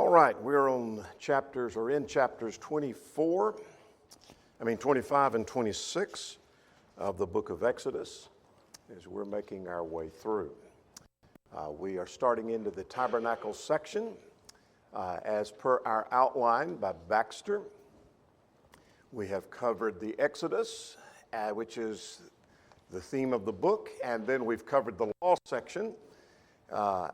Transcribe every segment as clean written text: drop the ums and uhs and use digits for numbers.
All right, we're in chapters 25 and 26 of the book of Exodus as we're making our way through. We are starting into the tabernacle section as per our outline by Baxter. We have covered the Exodus, which is the theme of the book, and then we've covered the law section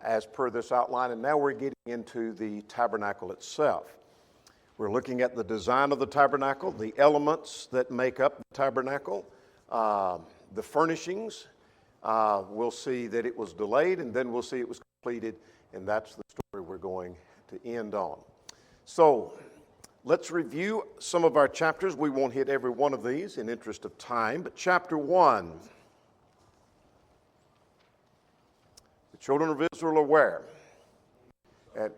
as per this outline, and now we're getting into the tabernacle itself. We're looking at the design of the tabernacle, the elements that make up the tabernacle, the furnishings. We'll see that it was delayed, and then we'll see it was completed, and that's the story we're going to end on. So let's review some of our chapters. We won't hit every one of these in interest of time, but chapter 1. The children of Israel are where?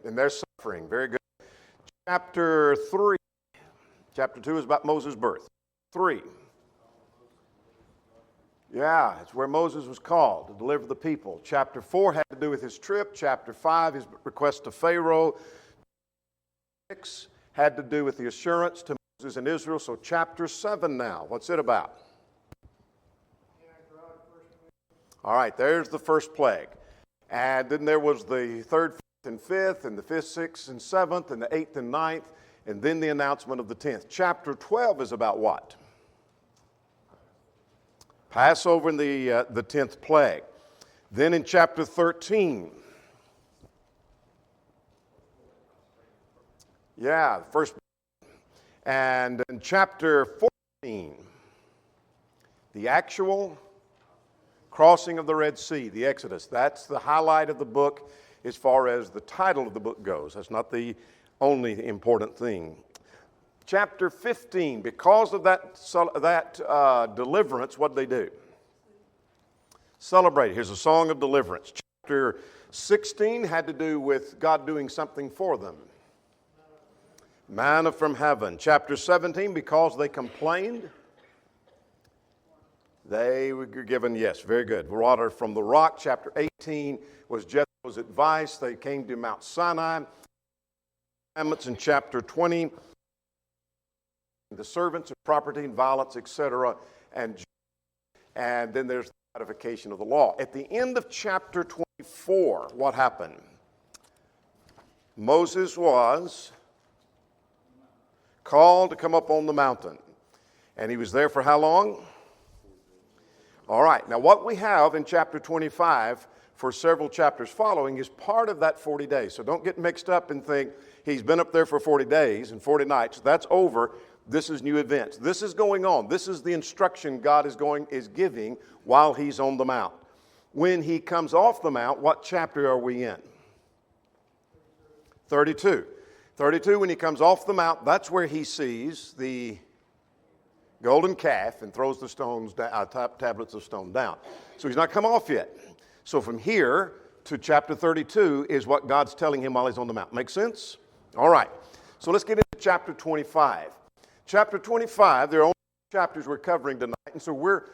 And they're suffering. Very good. Chapter 3. Chapter 2 is about Moses' birth. 3. Yeah, it's where Moses was called to deliver the people. Chapter 4 had to do with his trip. Chapter 5, his request to Pharaoh. 6 had to do with the assurance to Moses and Israel. So chapter 7 now. What's it about? All right, there's the first plague. And then there was the 3rd, 4th, and 5th, and the 5th, 6th, and 7th, and the 8th and 9th, and then the announcement of the 10th. Chapter 12 is about what? Passover and the 10th plague. Then in chapter 13, the first. And in chapter 14, the actual crossing of the Red Sea, the Exodus. That's the highlight of the book as far as the title of the book goes. That's not the only important thing. Chapter 15, because of that deliverance, what did they do? Celebrate. Here's a song of deliverance. Chapter 16 had to do with God doing something for them. Manna from heaven. Chapter 17, because they complained, they were given, yes, very good, water from the rock. Chapter 18 was Jethro's advice. They came to Mount Sinai. In chapter 20, the servants of property and violence, etc. And then there's the ratification of the law. At the end of chapter 24, what happened? Moses was called to come up on the mountain. And he was there for how long? All right, now what we have in chapter 25 for several chapters following is part of that 40 days. So don't get mixed up and think he's been up there for 40 days and 40 nights. That's over. This is new events. This is going on. This is the instruction God is giving while he's on the mount. When he comes off the mount, what chapter are we in? 32. 32, when he comes off the mount, that's where he sees the golden calf and throws the stones, tablets of stone down. So he's not come off yet. So from here to chapter 32 is what God's telling him while he's on the mount. Make sense? All right. So let's get into chapter 25. Chapter 25, there are only chapters we're covering tonight, and so we're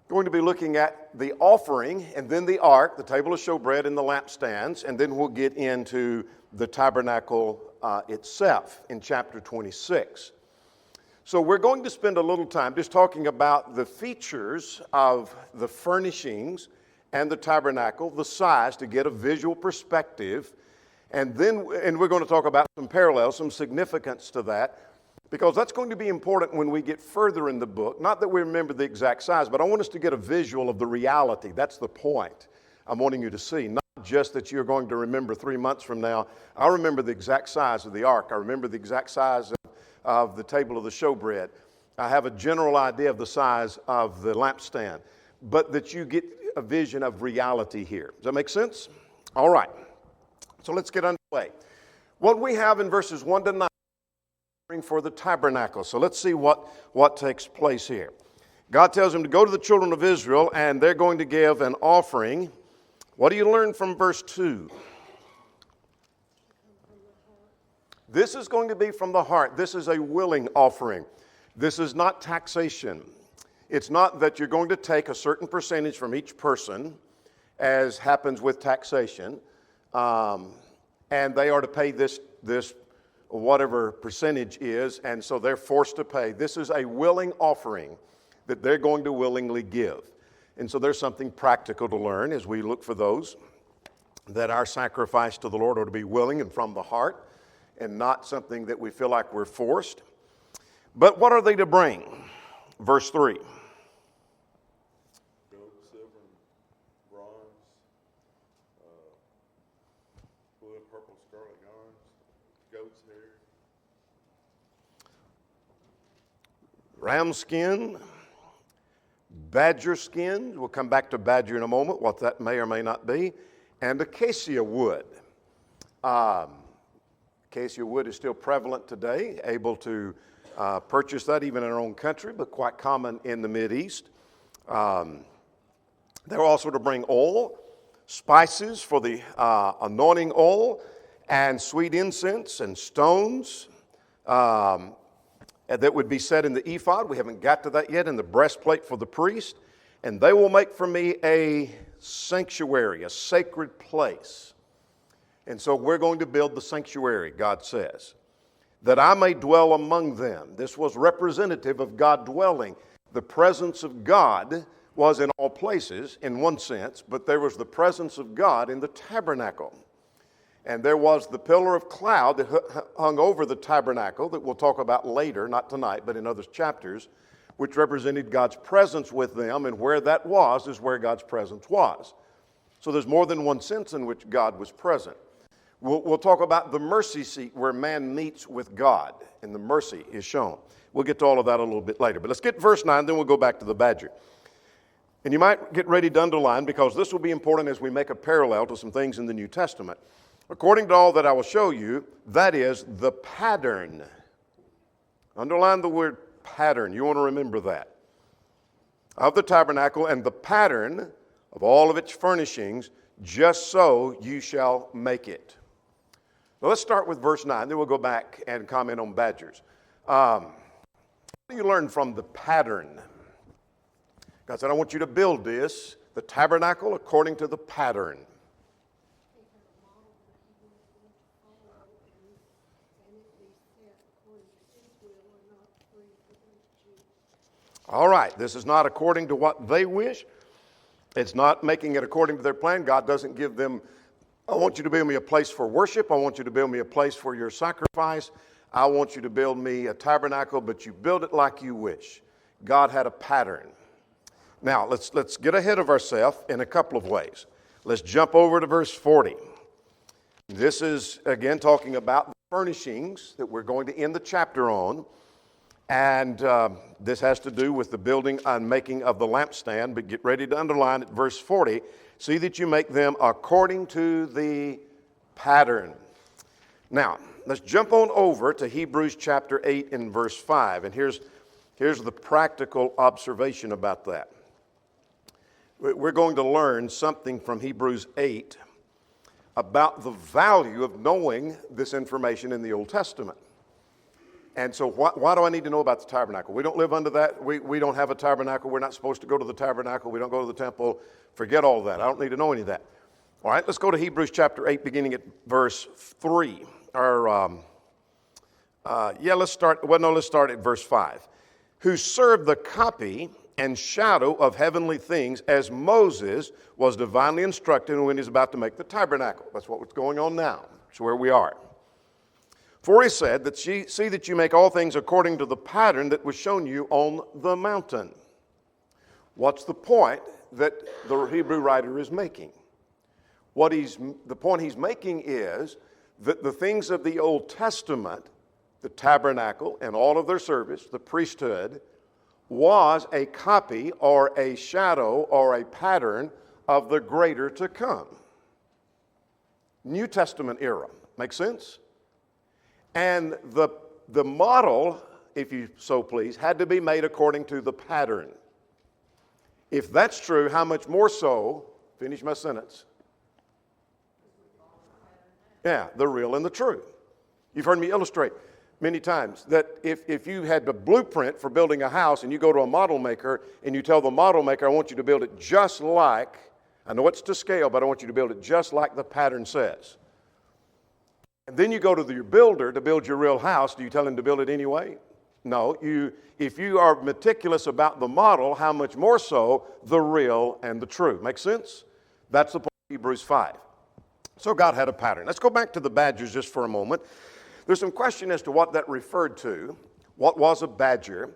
going to be looking at the offering and then the ark, the table of showbread, and the lampstands, and then we'll get into the tabernacle itself in chapter 26. So we're going to spend a little time just talking about the features of the furnishings and the tabernacle, the size, to get a visual perspective. And we're going to talk about some parallels, some significance to that, because that's going to be important when we get further in the book. Not that we remember the exact size, but I want us to get a visual of the reality. That's the point I'm wanting you to see. Not just that you're going to remember 3 months from now. I remember the exact size of the ark. I remember the exact size of the table of the showbread. I have a general idea of the size of the lampstand, but that you get a vision of reality here. Does that make sense? All right. So let's get underway. What we have in verses 1 to 9 for the tabernacle. So let's see what takes place here. God tells him to go to the children of Israel, and they're going to give an offering. What do you learn from verse 2? This is going to be from the heart. This is a willing offering. This is not taxation. It's not that you're going to take a certain percentage from each person, as happens with taxation. and they are to pay this whatever percentage is, and so they're forced to pay. This is a willing offering that they're going to willingly give. And so there's something practical to learn as we look for those, that our sacrifice to the Lord ought to be willing and from the heart, and not something that we feel like we're forced. But what are they to bring? Verse 3. Gold, silver, and bronze, blue and purple scarlet yarns, goat's hair. Ram skin, badger skin. We'll come back to badger in a moment, what that may or may not be. And acacia wood. Acacia wood is still prevalent today, able to purchase that even in our own country, but quite common in the Mideast. They're also to bring oil, spices for the anointing oil, and sweet incense and stones that would be set in the ephod. We haven't got to that yet, in the breastplate for the priest. And they will make for me a sanctuary, a sacred place. And so we're going to build the sanctuary, God says, that I may dwell among them. This was representative of God dwelling. The presence of God was in all places, in one sense, but there was the presence of God in the tabernacle. And there was the pillar of cloud that hung over the tabernacle that we'll talk about later, not tonight, but in other chapters, which represented God's presence with them, and where that was is where God's presence was. So there's more than one sense in which God was present. We'll talk about the mercy seat where man meets with God, and the mercy is shown. We'll get to all of that a little bit later. But let's get to verse 9, then we'll go back to the badger. And you might get ready to underline, because this will be important as we make a parallel to some things in the New Testament. According to all that I will show you, that is the pattern. Underline the word pattern. You want to remember that. Of the tabernacle, and the pattern of all of its furnishings, just so you shall make it. Now let's start with verse 9, then we'll go back and comment on badgers. What do you learn from the pattern? God said, I want you to build this, the tabernacle, according to the pattern. All right, this is not according to what they wish. It's not making it according to their plan. God doesn't give them, I want you to build me a place for worship. I want you to build me a place for your sacrifice. I want you to build me a tabernacle, but you build it like you wish. God had a pattern. Now, let's get ahead of ourselves in a couple of ways. Let's jump over to verse 40. This is, again, talking about the furnishings that we're going to end the chapter on. And this has to do with the building and making of the lampstand. But get ready to underline at verse 40. See that you make them according to the pattern. Now, let's jump on over to Hebrews chapter 8 and verse 5. And here's the practical observation about that. We're going to learn something from Hebrews 8 about the value of knowing this information in the Old Testament. And so why do I need to know about the tabernacle? We don't live under that. We don't have a tabernacle. We're not supposed to go to the tabernacle. We don't go to the temple. Forget all that. I don't need to know any of that. All right, let's go to Hebrews chapter 8, beginning at verse 3. Let's start at verse 5. Who served the copy and shadow of heavenly things, as Moses was divinely instructed when he's about to make the tabernacle. That's what's going on now. That's where we are. For he said, that see that you make all things according to the pattern that was shown you on the mountain. What's the point that the Hebrew writer is making? The point he's making is that the things of the Old Testament, the tabernacle and all of their service, the priesthood, was a copy or a shadow or a pattern of the greater to come. New Testament era. Make sense? And the model, if you so please, had to be made according to the pattern. If that's true, how much more so, finish my sentence. Yeah, the real and the true. You've heard me illustrate many times that if you had the blueprint for building a house and you go to a model maker and you tell the model maker, I want you to build it just like, I know it's to scale, but I want you to build it just like the pattern says. And then you go to your builder to build your real house. Do you tell him to build it anyway? No. If you are meticulous about the model, how much more so the real and the true. Make sense? That's the point of Hebrews 5. So God had a pattern. Let's go back to the badgers just for a moment. There's some question as to what that referred to. What was a badger?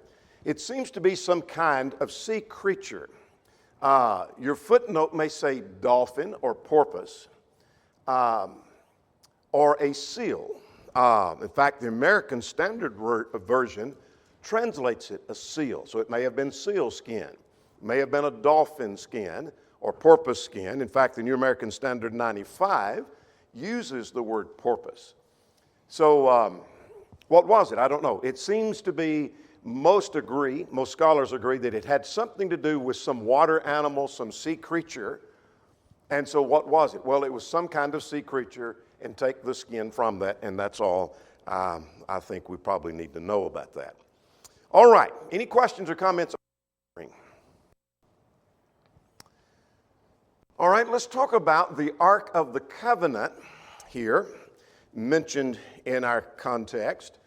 It seems to be some kind of sea creature. Your footnote may say dolphin or porpoise or a seal. In fact, the American Standard Version translates it a seal. So it may have been seal skin, may have been a dolphin skin or porpoise skin. In fact, the New American Standard 95 uses the word porpoise. So what was it? I don't know. It seems to be, most scholars agree that it had something to do with some water animal, some sea creature. And so what was it? Well, it was some kind of sea creature, and take the skin from that, and that's all I think we probably need to know about that. All right. Any questions or comments? All right, let's talk about the Ark of the Covenant here, mentioned in our context.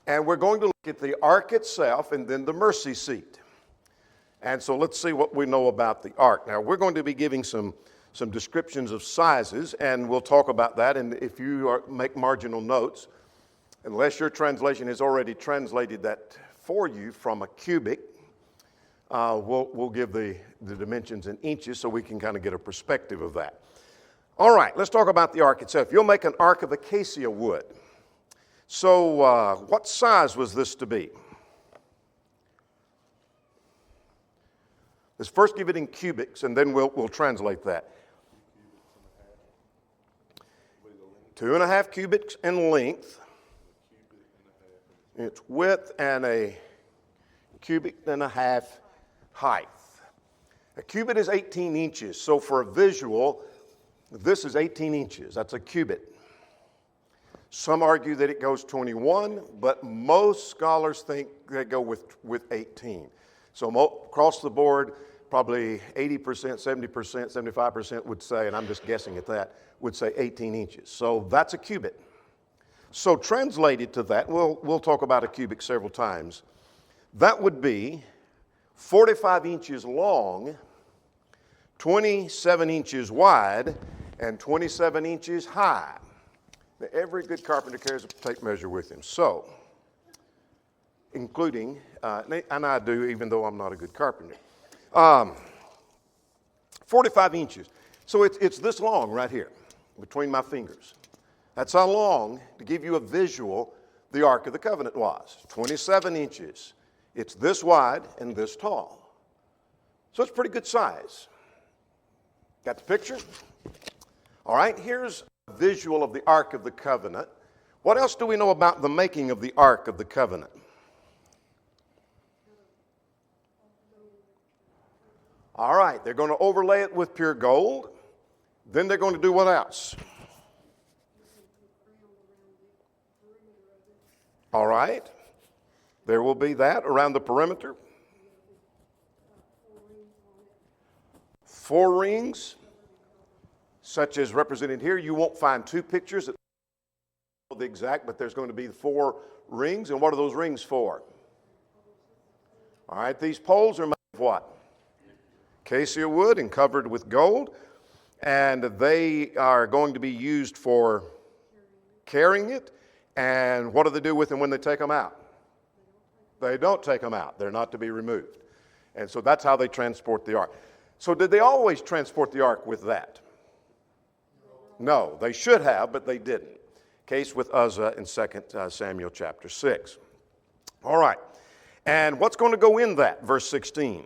And we're going to look at the ark itself and then the mercy seat. And so let's see what we know about the ark. Now, we're going to be giving some descriptions of sizes, and we'll talk about that. And if you make marginal notes, unless your translation has already translated that for you from a cubit, we'll give the dimensions in inches so we can kind of get a perspective of that. All right, let's talk about the ark itself. You'll make an ark of acacia wood. So what size was this to be? Let's first give it in cubics, and then we'll translate that. 2.5 cubits in length. Its width and a cubit and a half height. A cubit is 18 inches. So for a visual, this is 18 inches. That's a cubit. Some argue that it goes 21, but most scholars think they go with 18. So across the board, probably 80%, 70%, 75% would say, and I'm just guessing at that, would say 18 inches. So that's a cubit. So translated to that, we'll talk about a cubit several times. That would be 45 inches long, 27 inches wide, and 27 inches high. Now, every good carpenter carries a tape measure with him. So, including, and I do, even though I'm not a good carpenter. 45 inches. So it's this long right here, between my fingers. That's how long, to give you a visual, the Ark of the Covenant was. 27 inches. It's this wide and this tall. So it's pretty good size. Got the picture? All right, here's a visual of the Ark of the Covenant. What else do we know about the making of the Ark of the Covenant? All right, they're going to overlay it with pure gold. Then they're going to do what else? All right. There will be that around the perimeter. 4 rings, such as represented here. You won't find 2 pictures that are the exact, but there's going to be 4 rings. And what are those rings for? All right, these poles are made of what? Acacia wood and covered with gold. And they are going to be used for carrying it. And what do they do with them when they take them out? They don't take them out. They're not to be removed. And so that's how they transport the ark. So did they always transport the ark with that? No, they should have, but they didn't. Case with Uzzah in 2 Samuel chapter 6. All right. And what's going to go in that? Verse 16.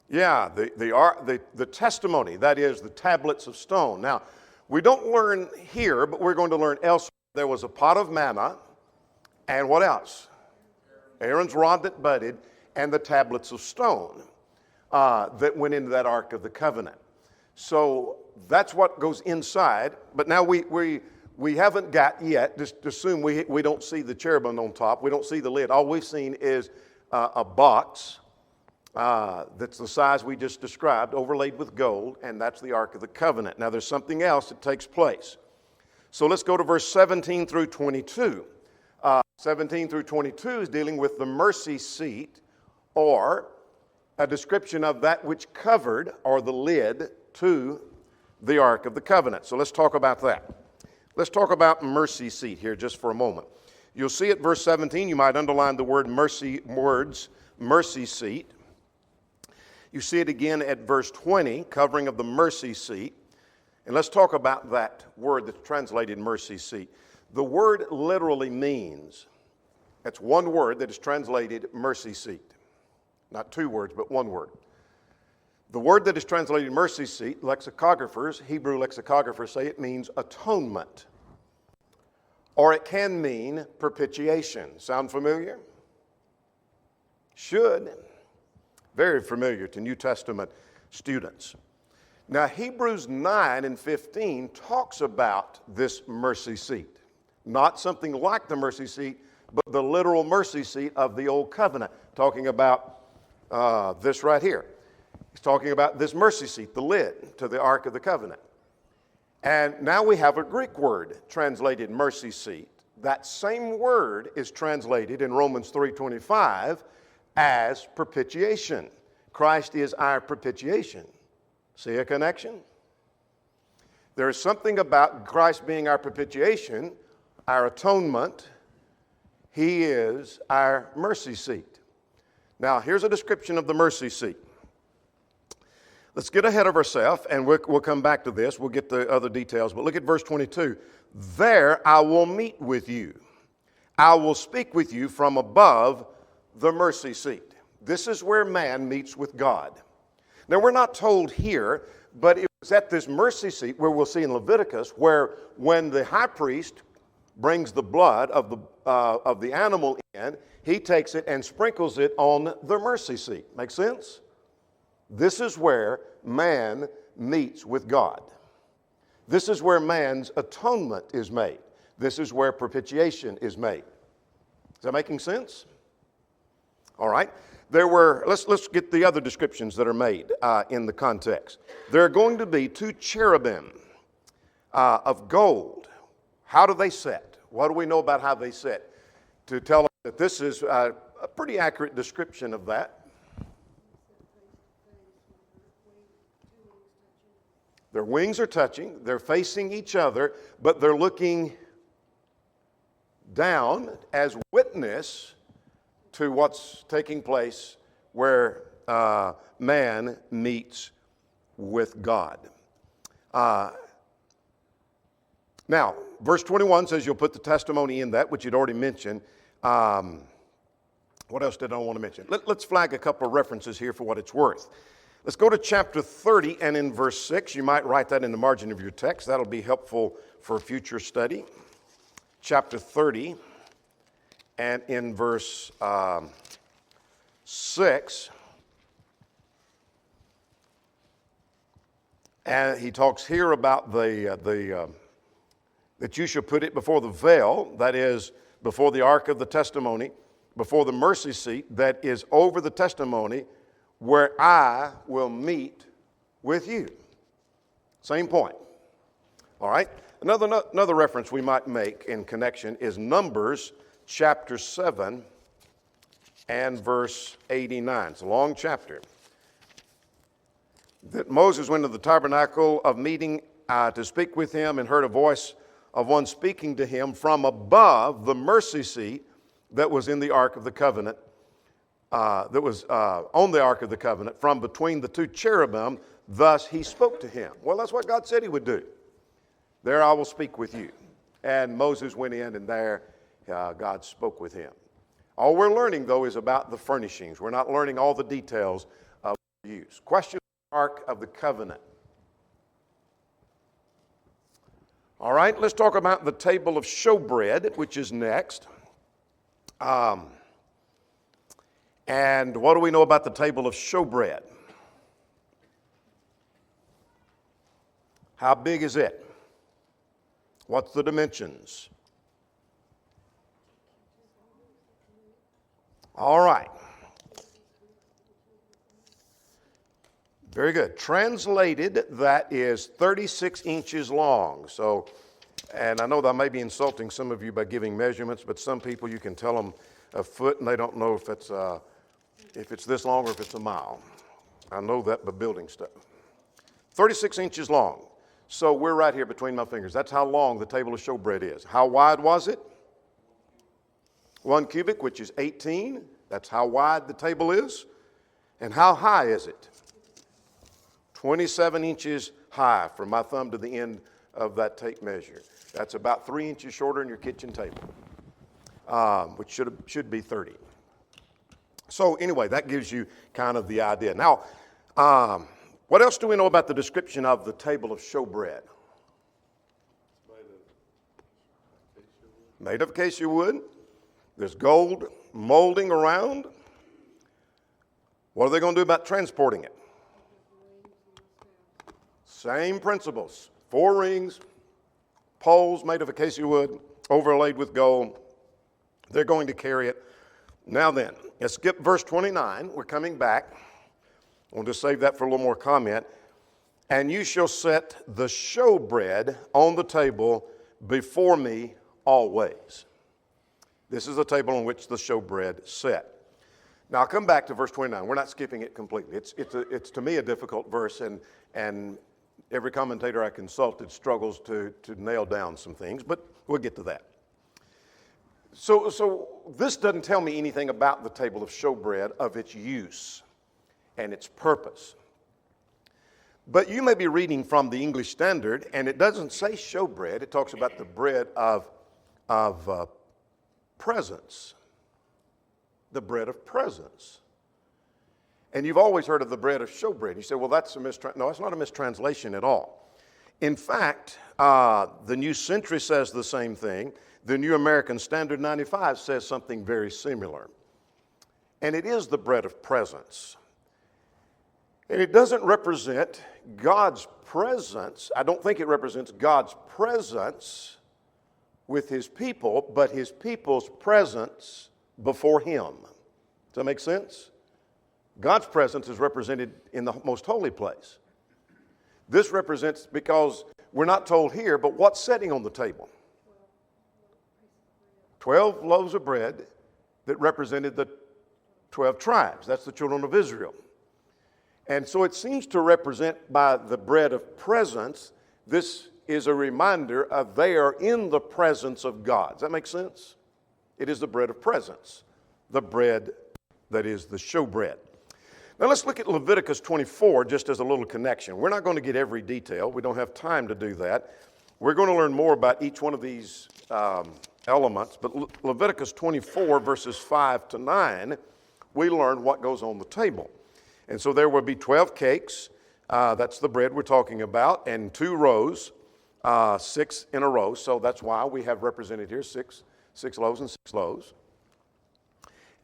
Yeah, the testimony, that is the tablets of stone. Now, we don't learn here, but we're going to learn elsewhere. There was a pot of manna, and what else? Aaron's rod that budded, and the tablets of stone that went into that Ark of the Covenant. So that's what goes inside. But now we haven't got yet, just assume we don't see the cherubim on top. We don't see the lid. All we've seen is a box that's the size we just described, overlaid with gold, and that's the Ark of the Covenant. Now, there's something else that takes place. So let's go to verse 17 through 22. 17 through 22 is dealing with the mercy seat, or a description of that which covered, or the lid to the Ark of the Covenant. So let's talk about that. Let's talk about mercy seat here just for a moment. You'll see at verse 17, you might underline the word mercy seat. You see it again at verse 20, covering of the mercy seat. And let's talk about that word that's translated mercy seat. The word literally means, it's one word that is translated mercy seat. Not two words, but one word. The word that is translated mercy seat, lexicographers, Hebrew lexicographers say it means atonement. Or it can mean propitiation. Sound familiar? Should. Very familiar to New Testament students. Now, Hebrews 9 and 15 talks about this mercy seat. Not something like the mercy seat, but the literal mercy seat of the Old Covenant. Talking about this right here. He's talking about this mercy seat, the lid to the Ark of the Covenant. And now we have a Greek word translated mercy seat. That same word is translated in Romans 3:25 as propitiation. Christ is our propitiation. See a connection? There is something about Christ being our propitiation, our atonement. He is our mercy seat. Now, here's a description of the mercy seat. Let's get ahead of ourselves, and we'll come back to this. We'll get the other details. But look at verse 22. There I will meet with you. I will speak with you from above the mercy seat. This is where man meets with God. Now, we're not told here, but it was at this mercy seat where we'll see in Leviticus, where when the high priest brings the blood of the animal in, he takes it and sprinkles it on the mercy seat. Make sense? This is where man meets with God. This is where man's atonement is made. This is where propitiation is made. Is that making sense? All right. Let's get the other descriptions that are made in the context. There are going to be two cherubim of gold. How do they sit? What do we know about how they sit? To tell us that this is a pretty accurate description of that. Their wings are touching, they're facing each other, but they're looking down as witness to what's taking place where man meets with God. Now, verse 21 says you'll put the testimony in that, which you'd already mentioned. What else did I want to mention? Let's flag a couple of references here for what it's worth. Let's go to chapter 30 and in verse 6. You might write that in the margin of your text. That'll be helpful for future study. Chapter 30 and in verse 6. And he talks here about that you shall put it before the veil, that is, before the ark of the testimony, before the mercy seat that is over the testimony, where I will meet with you. Same point. All right? Another reference we might make in connection is Numbers chapter 7 and verse 89. It's a long chapter. That Moses went to the tabernacle of meeting to speak with him and heard a voice of one speaking to him from above the mercy seat that was in the Ark of the Covenant, that was on the Ark of the Covenant, from between the two cherubim. Thus he spoke to him. Well, that's what God said he would do. There I will speak with you. And Moses went in, and there God spoke with him. All we're learning, though, is about the furnishings. We're not learning all the details of use. Question: Ark of the Covenant. All right, let's talk about the table of showbread, which is next. And what do we know about the table of showbread? How big is it? What's the dimensions? All right. Very good. Translated, that is 36 inches long. So, and I know that I may be insulting some of you by giving measurements, but some people you can tell them a foot and they don't know if it's this long or if it's a mile. I know that by building stuff. 36 inches long. So we're right here between my fingers. That's how long the table of showbread is. How wide was it? 1 cubit, which is 18. That's how wide the table is. And how high is it? 27 inches high from my thumb to the end of that tape measure. That's about 3 inches shorter than your kitchen table, which should be 30. So anyway, that gives you kind of the idea. Now, what else do we know about the description of the table of showbread? Made of acacia wood. There's gold molding around. What are they going to do about transporting it? Same principles. 4 rings, poles made of acacia wood, overlaid with gold. They're going to carry it. Now then, let's skip verse 29. We're coming back. We'll just save that for a little more comment. And you shall set the showbread on the table before me always. This is the table on which the showbread set. Now I'll come back to verse 29. We're not skipping it completely. It's to me a difficult verse, and every commentator I consulted struggles to nail down some things, but we'll get to that. So this doesn't tell me anything about the table of showbread, of its use and its purpose. But you may be reading from the English Standard, and it doesn't say showbread. It talks about the bread of presence. The bread of presence. And you've always heard of the bread of showbread. You say, well, that's a mistranslation. No, it's not a mistranslation at all. In fact, the New Century says the same thing. The New American Standard 95 says something very similar. And it is the bread of presence. And it doesn't represent God's presence. I don't think it represents God's presence with his people, but his people's presence before him. Does that make sense? God's presence is represented in the most holy place. This represents, because we're not told here, but what's setting on the table? 12 loaves of bread that represented the 12 tribes. That's the children of Israel. And so it seems to represent, by the bread of presence, this is a reminder of they are in the presence of God. Does that make sense? It is the bread of presence, the bread that is the showbread. Now let's look at Leviticus 24 just as a little connection. We're not going to get every detail. We don't have time to do that. We're going to learn more about each one of these elements. But Leviticus 24 verses 5 to 9, we learn what goes on the table. And so there will be 12 cakes. That's the bread we're talking about. And 2 rows, 6 in a row. So that's why we have represented here six loaves and 6 loaves.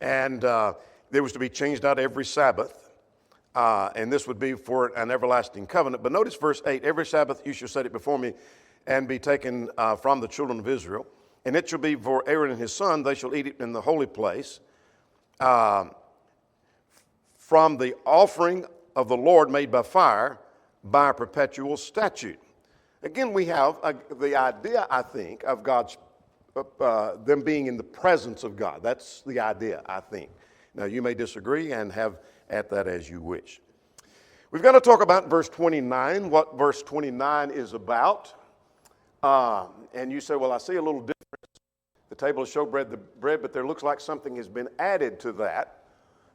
And there was to be changed out every Sabbath. And this would be for an everlasting covenant. But notice verse 8, every Sabbath you shall set it before me and be taken from the children of Israel. And it shall be for Aaron and his son, they shall eat it in the holy place. From the offering of the Lord made by fire, by a perpetual statute. Again, we have the idea, I think, of God's, them being in the presence of God. That's the idea, I think. Now, you may disagree and have at that as you wish. We've got to talk about verse 29, what verse 29 is about. And you say, well, I see a little difference. The table of showbread, the bread, but there looks like something has been added to that.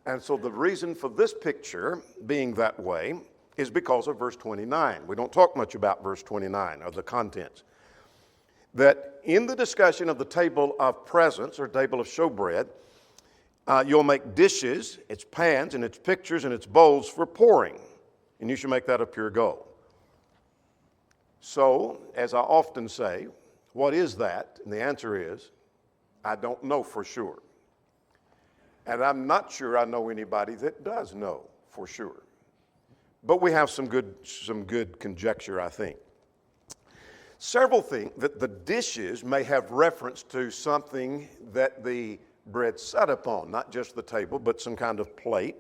And so the reason for this picture being that way is because of verse 29. We don't talk much about verse 29 or the contents. That in the discussion of the table of presence or table of showbread, you'll make dishes, its pans, and its pitchers, and its bowls for pouring. And you should make that of pure gold. So, as I often say, what is that? And the answer is, I don't know for sure. And I'm not sure I know anybody that does know for sure. But we have some good conjecture, I think. Several think that the dishes may have reference to something that the bread sat upon, not just the table, but some kind of plate.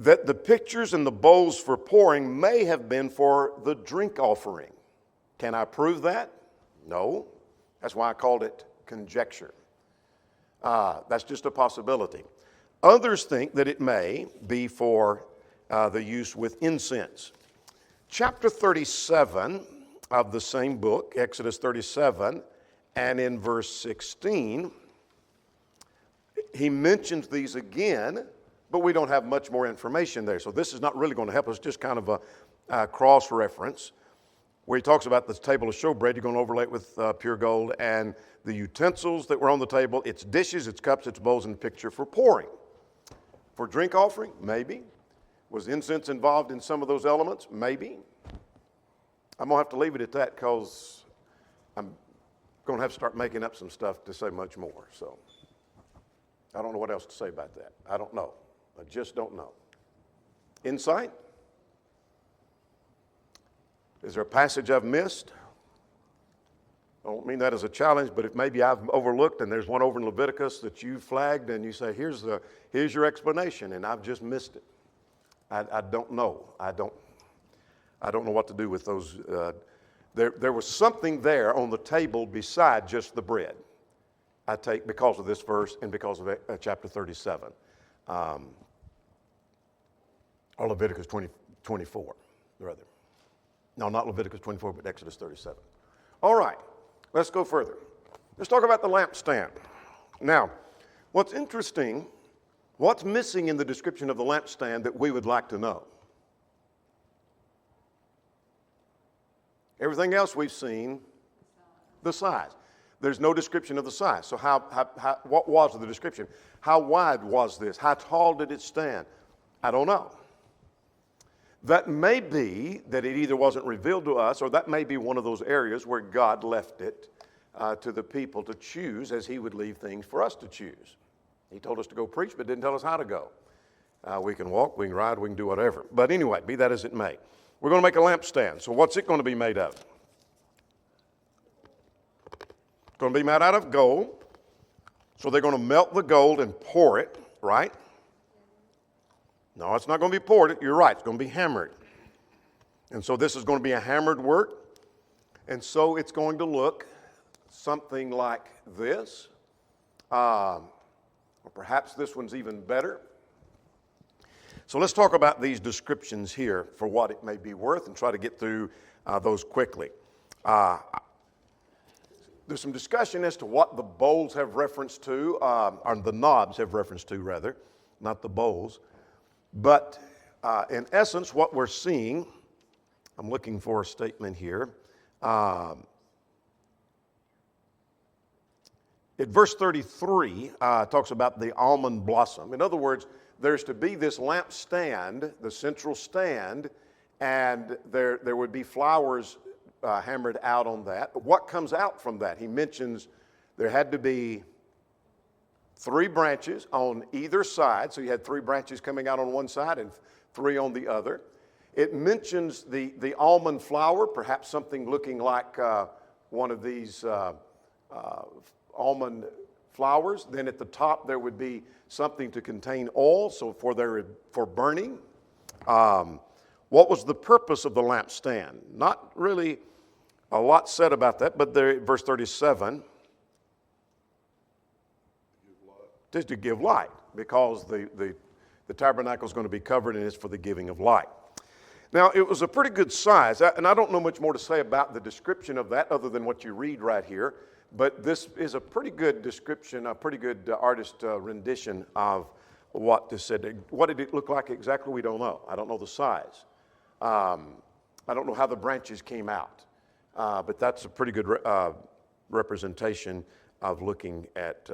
that the pitchers and the bowls for pouring may have been for the drink offering. Can I prove that? No. That's why I called it conjecture. That's just a possibility. Others think that it may be for the use with incense. Chapter 37 of the same book, Exodus 37, and in verse 16, he mentions these again, but we don't have much more information there. So this is not really going to help us, just kind of a cross-reference, where he talks about the table of showbread. You're going to overlay it with pure gold, and the utensils that were on the table, its dishes, its cups, its bowls, and picture for pouring. For drink offering? Maybe. Was incense involved in some of those elements? Maybe. I'm going to have to leave it at that because I'm going to have to start making up some stuff to say much more. So I don't know what else to say about that. I don't know. I just don't know. Insight? Is there a passage I've missed? I don't mean that as a challenge, but if maybe I've overlooked and there's one over in Leviticus that you flagged and you say, here's your explanation, and I've just missed it. I don't know. I don't know what to do with those. There was something there on the table beside just the bread. I take because of this verse and because of chapter 37. Or Leviticus 24, rather. No, not Leviticus 24, but Exodus 37. All right, let's go further. Let's talk about the lampstand. Now, what's interesting, what's missing in the description of the lampstand that we would like to know? Everything else we've seen, the size. There's no description of the size. So what was the description? How wide was this? How tall did it stand? I don't know. That may be that it either wasn't revealed to us, or that may be one of those areas where God left it to the people to choose as he would leave things for us to choose. He told us to go preach, but didn't tell us how to go. We can walk, we can ride, we can do whatever. But anyway, be that as it may. We're going to make a lampstand. So what's it going to be made of? It's going to be made out of gold. So they're going to melt the gold and pour it, right? No, it's not going to be poured. You're right. It's going to be hammered. And so this is going to be a hammered work. And so it's going to look something like this. Or perhaps this one's even better. So let's talk about these descriptions here for what it may be worth and try to get through those quickly. There's some discussion as to what the bowls have reference to, or the knobs have reference to, rather, not the bowls. But in essence, what we're seeing, I'm looking for a statement here. In verse 33, talks about the almond blossom. In other words, there's to be this lampstand, the central stand, and there would be flowers hammered out on that. But what comes out from that? He mentions there had to be 3 branches on either side. So you had 3 branches coming out on one side and 3 on the other. It mentions the almond flower, perhaps something looking like one of these almond flowers. Then at the top there would be something to contain oil, so for burning. What was the purpose of the lampstand? Not really a lot said about that, but there, verse 37, is to give light, because the tabernacle is going to be covered and it's for the giving of light. Now, it was a pretty good size, and I don't know much more to say about the description of that other than what you read right here, but this is a pretty good description, a pretty good artist rendition of what this said. What did it look like exactly? We don't know. I don't know the size. I don't know how the branches came out, but that's a pretty good representation of looking at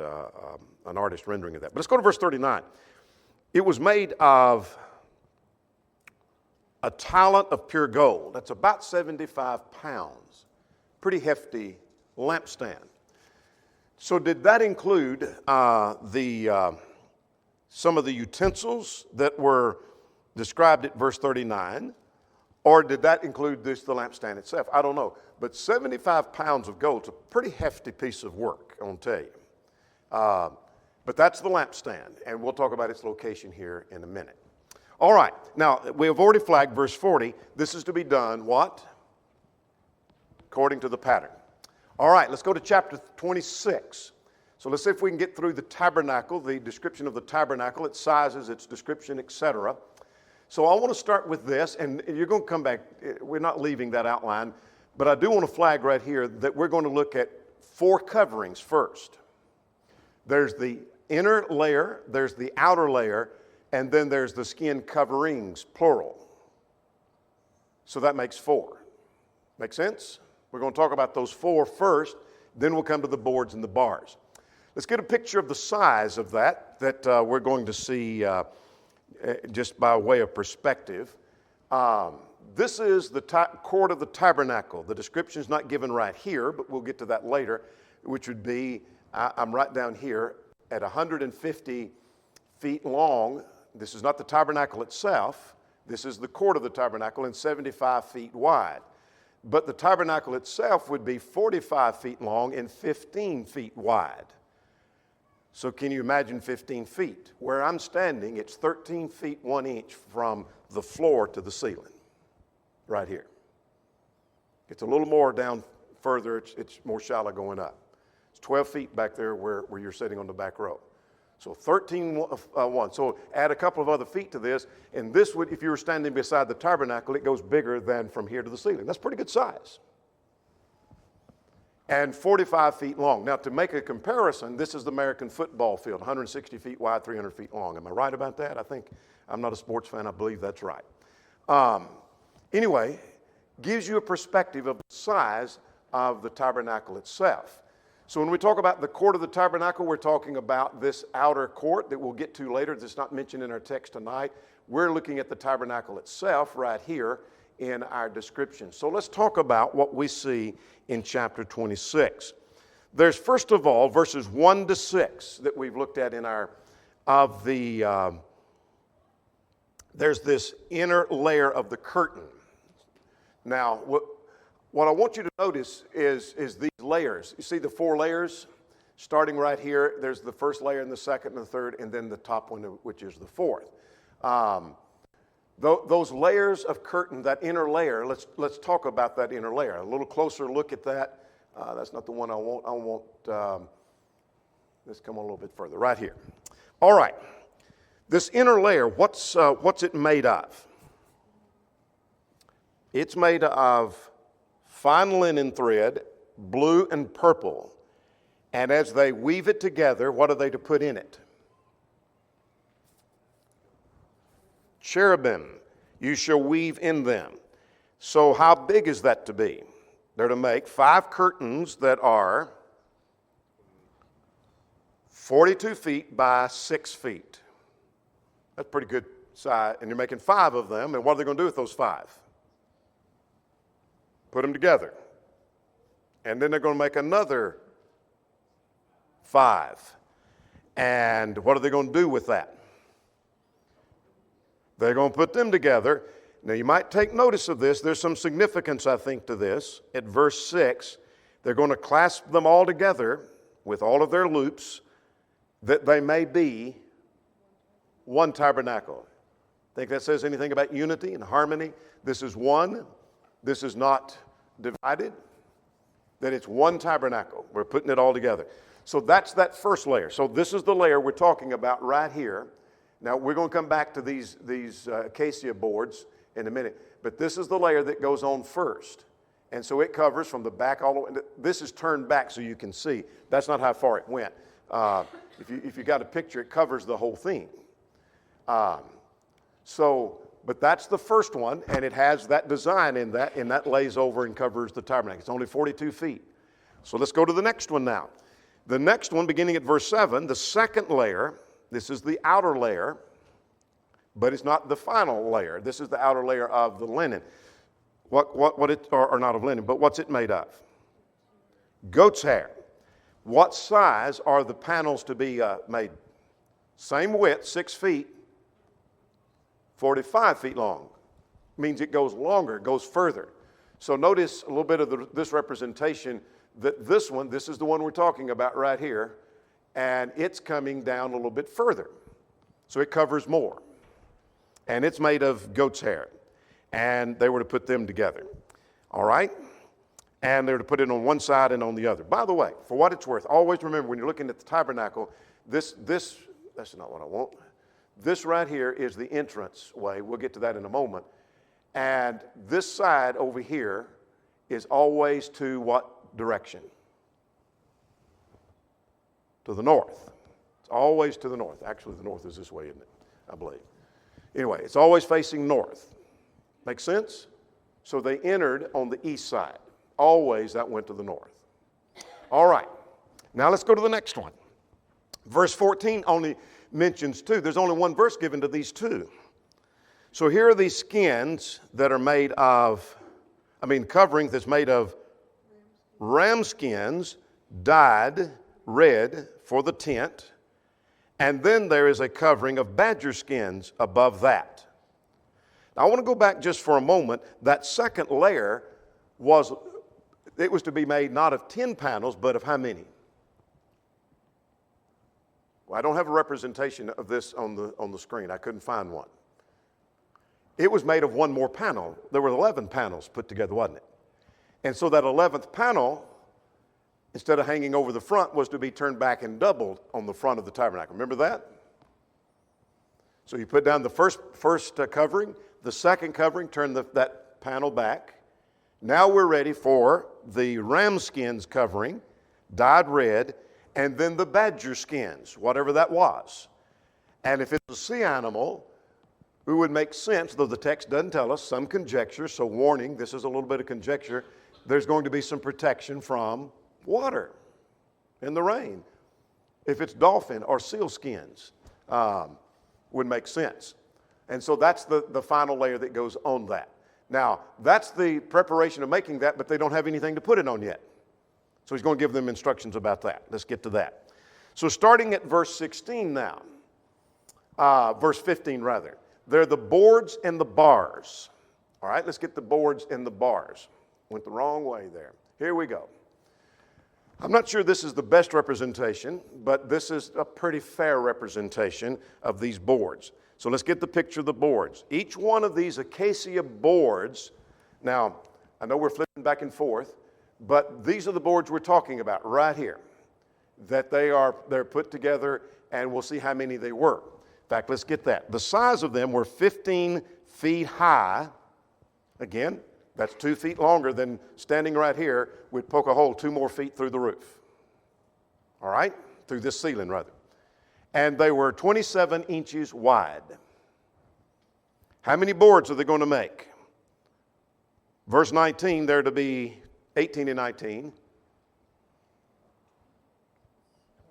an artist rendering of that. But let's go to verse 39. It was made of a talent of pure gold. That's about 75 pounds. Pretty hefty lampstand. So did that include some of the utensils that were described at verse 39? Or did that include the lampstand itself? I don't know. But 75 pounds of gold is a pretty hefty piece of work, I'm going to tell you. But that's the lampstand, and we'll talk about its location here in a minute. All right, now we have already flagged verse 40. This is to be done what? According to the pattern. All right, let's go to chapter 26. So let's see if we can get through the tabernacle, the description of the tabernacle, its sizes, its description, etc. So I want to start with this, and you're going to come back. We're not leaving that outline, but I do want to flag right here that we're going to look at 4 coverings first. There's the inner layer, there's the outer layer, and then there's the skin coverings, plural. So that makes 4. Make sense? We're going to talk about those 4 first, then we'll come to the boards and the bars. Let's get a picture of the size of that we're going to see just by way of perspective. This is the court of the tabernacle. The description is not given right here, but we'll get to that later, which would be, I'm right down here, at 150 feet long. This is not the tabernacle itself. This is the court of the tabernacle, and 75 feet wide. But the tabernacle itself would be 45 feet long and 15 feet wide. So can you imagine 15 feet? Where I'm standing, it's 13 feet 1 inch from the floor to the ceiling, right here. It's a little more down further. It's more shallow going up. It's 12 feet back there where you're sitting on the back row. So 13.1. So add a couple of other feet to this, and this would, if you were standing beside the tabernacle, it goes bigger than from here to the ceiling. That's pretty good size. And 45 feet long. Now, to make a comparison, this is the American football field, 160 feet wide, 300 feet long. Am I right about that? I think, I'm not a sports fan, I believe that's right. Anyway, gives you a perspective of the size of the tabernacle itself. So when we talk about the court of the tabernacle, we're talking about this outer court that we'll get to later. That's not mentioned in our text tonight. We're looking at the tabernacle itself right here in our description. So let's talk about what we see in chapter 26. There's first of all verses 1 to 6 that we've looked at in our, there's this inner layer of the curtain. Now, what I want you to notice is these layers. You see the 4 layers? Starting right here, there's the first layer and the second and the third, and then the top one, which is the 4th. Those layers of curtain, that inner layer, let's talk about that inner layer. A little closer look at that. That's not the one I want. Let's come a little bit further, right here. All right. This inner layer, what's it made of? It's made of fine linen thread, blue and purple. And as they weave it together, what are they to put in it? Cherubim, you shall weave in them. So how big is that to be? They're to make 5 curtains that are 42 feet by 6 feet. That's pretty good size. And you're making 5 of them. And what are they going to do with those 5? Put them together. And then they're going to make another 5. And what are they going to do with that? They're going to put them together. Now, you might take notice of this. There's some significance, I think, to this. At verse 6, they're going to clasp them all together with all of their loops that they may be one tabernacle. Think that says anything about unity and harmony? This is one. This is not divided. That it's one tabernacle. We're putting it all together. So that's that first layer. So this is the layer we're talking about right here. Now, we're going to come back to these acacia boards in a minute, but this is the layer that goes on first. And so it covers from the back all the way. This is turned back so you can see. That's not how far it went. If you got a picture, it covers the whole thing. But that's the first one, and it has that design in that, and that lays over and covers the tabernacle. It's only 42 feet. So let's go to the next one now. The next one, beginning at verse 7, the second layer. This is the outer layer, but it's not the final layer. This is the outer layer of the linen. Or not of linen, but what's it made of? Goat's hair. What size are the panels to be made? Same width, 6 feet, 45 feet long. Means it goes longer, it goes further. So notice a little bit of this representation, that this is the one we're talking about right here, and it's coming down a little bit further. So it covers more. and it's made of goat's hair. And they were to put them together. All right? And they were to put it on one side and on the other. By the way, for what it's worth, always remember when you're looking at the tabernacle, that's not what I want. This right here is the entrance way. We'll get to that in a moment. And this side over here is always to what direction? To the north. It's always to the north. Actually, the north is this way, isn't it? I believe. Anyway, it's always facing north. Make sense? So they entered on the east side. Always that went to the north. All right. Now let's go to the next one. Verse 14 only mentions two. There's only one verse given to these two. So here are these skins that are made of, covering that's made of ram skins dyed red for the tent. And then there is a covering of badger skins above that. Now I want to go back just for a moment. That second layer was to be made not of 10 panels, but of how many? Well, I don't have a representation of this on the screen. I couldn't find one. It was made of one more panel. There were 11 panels put together, wasn't it? And so that 11th panel, instead of hanging over the front, was to be turned back and doubled on the front of the tabernacle. Remember that? So you put down the first covering, the second covering, turn that panel back. Now we're ready for the ram skins covering, dyed red, and then the badger skins, whatever that was. And if it's a sea animal, it would make sense, though the text doesn't tell us, some conjecture, so warning, this is a little bit of conjecture, there's going to be some protection from water in the rain. If it's dolphin or seal skins, would make sense. And so that's the final layer that goes on that. Now, that's the preparation of making that, but they don't have anything to put it on yet. So he's going to give them instructions about that. Let's get to that. So starting at verse 16 now, verse 15 rather. They're the boards and the bars. All right, let's get the boards and the bars. Went the wrong way there. Here we go. I'm not sure this is the best representation, but this is a pretty fair representation of these boards. So let's get the picture of the boards. Each one of these acacia boards, now I know we're flipping back and forth, but these are the boards we're talking about right here, that they're put together, and we'll see how many they were. In fact, let's get that. The size of them were 15 feet high. Again, that's 2 feet longer than standing right here. We'd poke a hole 2 more feet through the roof. All right? Through this ceiling, rather. And they were 27 inches wide. How many boards are they going to make? Verse 19, they're to be 18 and 19.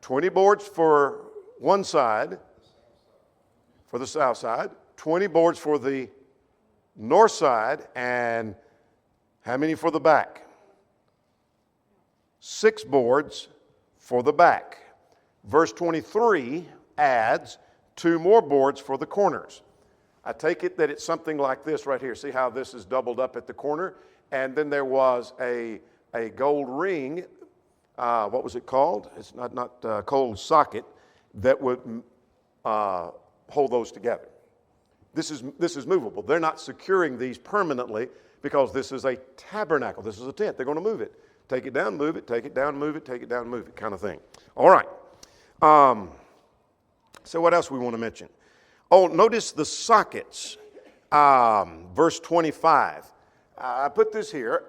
20 boards for one side, for the south side. 20 boards for the north side. And how many for the back? 6 boards for the back. Verse 23 adds 2 more boards for the corners. I take it that it's something like this right here. See how this is doubled up at the corner? And then there was a gold ring, what was it called? It's not cold socket, that would hold those together. This is movable. They're not securing these permanently because this is a tabernacle. This is a tent. They're going to move it. Take it down, move it, take it down, move it, take it down, move it, kind of thing. All right. So what else we want to mention? Oh, notice the sockets. Verse 25. I put this here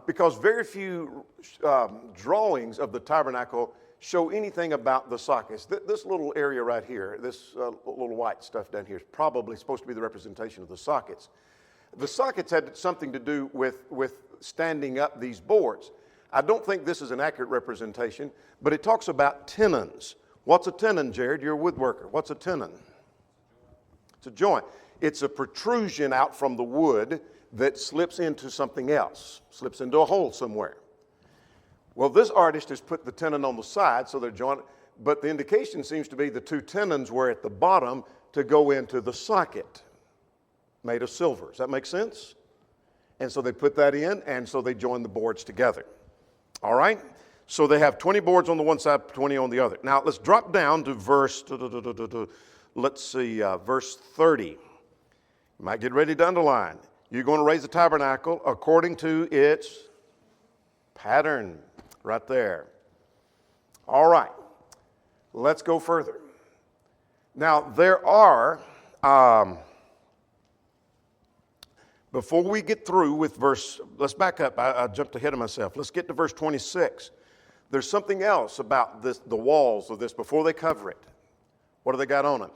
because very few drawings of the tabernacle show anything about the sockets. This little area right here, this little white stuff down here is probably supposed to be the representation of the sockets. The sockets had something to do with standing up these boards. I don't think this is an accurate representation, but it talks about tenons. What's a tenon, Jared? You're a woodworker. What's a tenon? It's a joint. It's a protrusion out from the wood that slips into something else, slips into a hole somewhere. Well, this artist has put the tenon on the side, so they're jointed, but the indication seems to be the 2 tenons were at the bottom to go into the socket made of silver. Does that make sense? And so they put that in, and so they join the boards together. All right? So they have 20 boards on the one side, 20 on the other. Now, let's drop down to verse, let's see, verse 30. You might get ready to underline. You're going to raise the tabernacle according to its pattern, right there. All right, let's go further. Now, there are, before we get through with let's back up. I jumped ahead of myself. Let's get to verse 26. There's something else about this, the walls of this before they cover it. What do they got on it?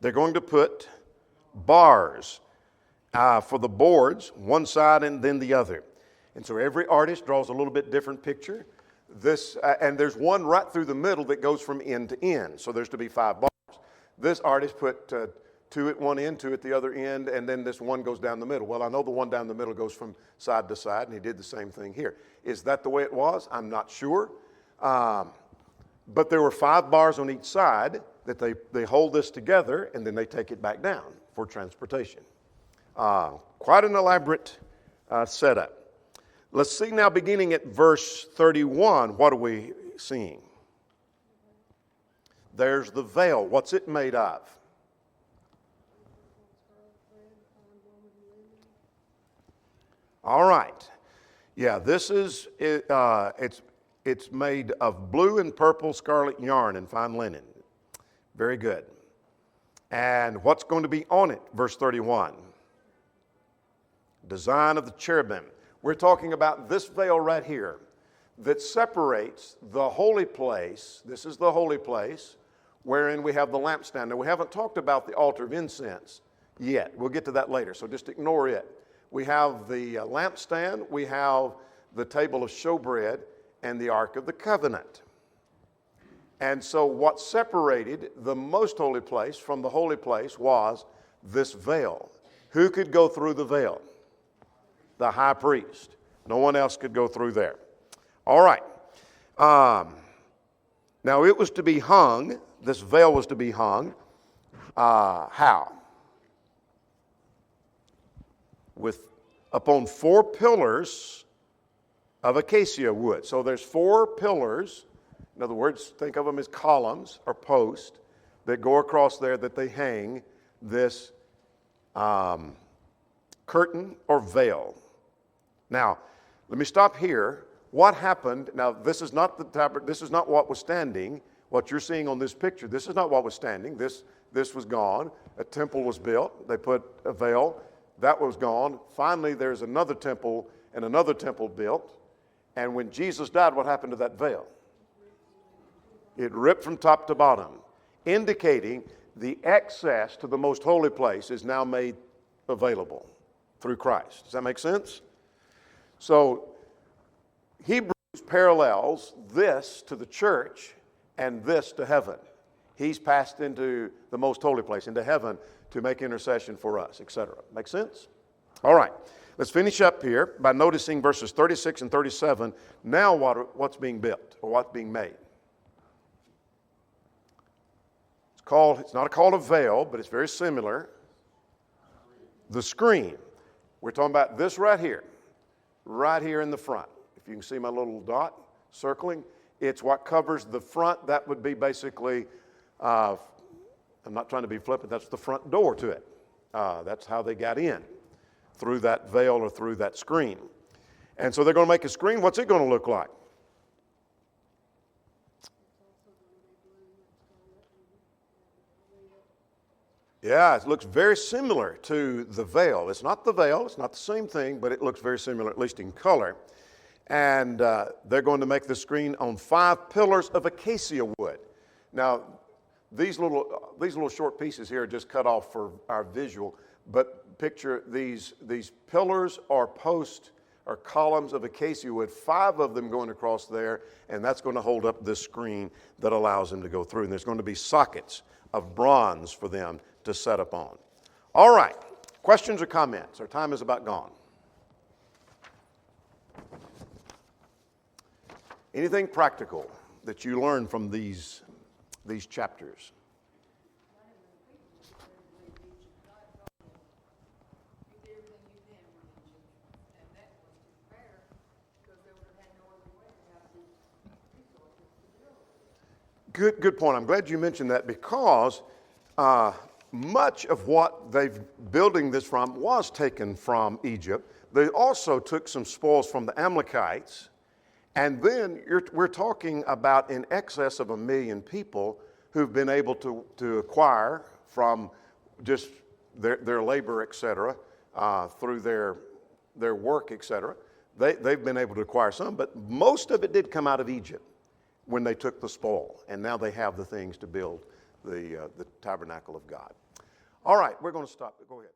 They're going to put bars for the boards, one side and then the other. And so every artist draws a little bit different picture. And there's one right through the middle that goes from end to end. So there's to be 5 bars. This artist put 2 at one end, 2 at the other end, and then this one goes down the middle. Well, I know the one down the middle goes from side to side, and he did the same thing here. Is that the way it was? I'm not sure. But there were 5 bars on each side that they hold this together, and then they take it back down for transportation. Quite an elaborate setup. Let's see now, beginning at verse 31, what are we seeing? There's the veil. What's it made of? All right. Yeah, this is, it's made of blue and purple scarlet yarn and fine linen. Very good. And what's going to be on it? Verse 31. Design of the cherubim. We're talking about this veil right here that separates the holy place. This is the holy place wherein we have the lampstand. Now, we haven't talked about the altar of incense yet. We'll get to that later, so just ignore it. We have the lampstand, we have the table of showbread, and the Ark of the Covenant. And so what separated the most holy place from the holy place was this veil. Who could go through the veil? The high priest. No one else could go through there. All right. Now it was to be hung. This veil was to be hung. How? Upon 4 pillars of acacia wood. So there's 4 pillars. In other words, think of them as columns or posts that go across there that they hang this curtain or veil. Now, let me stop here. What happened? Now, this is not the tabernacle. This is not what was standing. What you're seeing on this picture, this is not what was standing. This was gone. A temple was built. They put a veil. That was gone. Finally, there's another temple and another temple built. And when Jesus died, what happened to that veil? It ripped from top to bottom, indicating the access to the most holy place is now made available through Christ. Does that make sense? So Hebrews parallels this to the church and this to heaven. He's passed into the most holy place, into heaven, to make intercession for us, etc. Make sense? All right. Let's finish up here by noticing verses 36 and 37. Now what's being built or what's being made? It's not called a veil, but it's very similar. The screen. We're talking about this right here in the front. If you can see my little dot circling, it's what covers the front. That would be basically, I'm not trying to be flippant, that's the front door to it. That's how they got in, through that veil or through that screen. And so they're going to make a screen. What's it going to look like? Yeah, it looks very similar to the veil. It's not the veil, it's not the same thing, but it looks very similar, at least in color. And they're going to make the screen on 5 pillars of acacia wood. Now, these little short pieces here are just cut off for our visual, but picture these pillars or posts or columns of acacia wood, 5 of them going across there, and that's going to hold up this screen that allows them to go through. And there's going to be sockets of bronze for them to set up on. All right, questions or comments? Our time is about gone. Anything practical that you learned from these chapters? Good point. I'm glad you mentioned that because much of what they're building this from was taken from Egypt. They also took some spoils from the Amalekites. And then we're talking about in excess of 1 million people who've been able to acquire from just their labor, et cetera, through their work, et cetera. They've been able to acquire some, but most of it did come out of Egypt when they took the spoil. And now they have the things to build the tabernacle of God. All right, we're going to stop. Go ahead.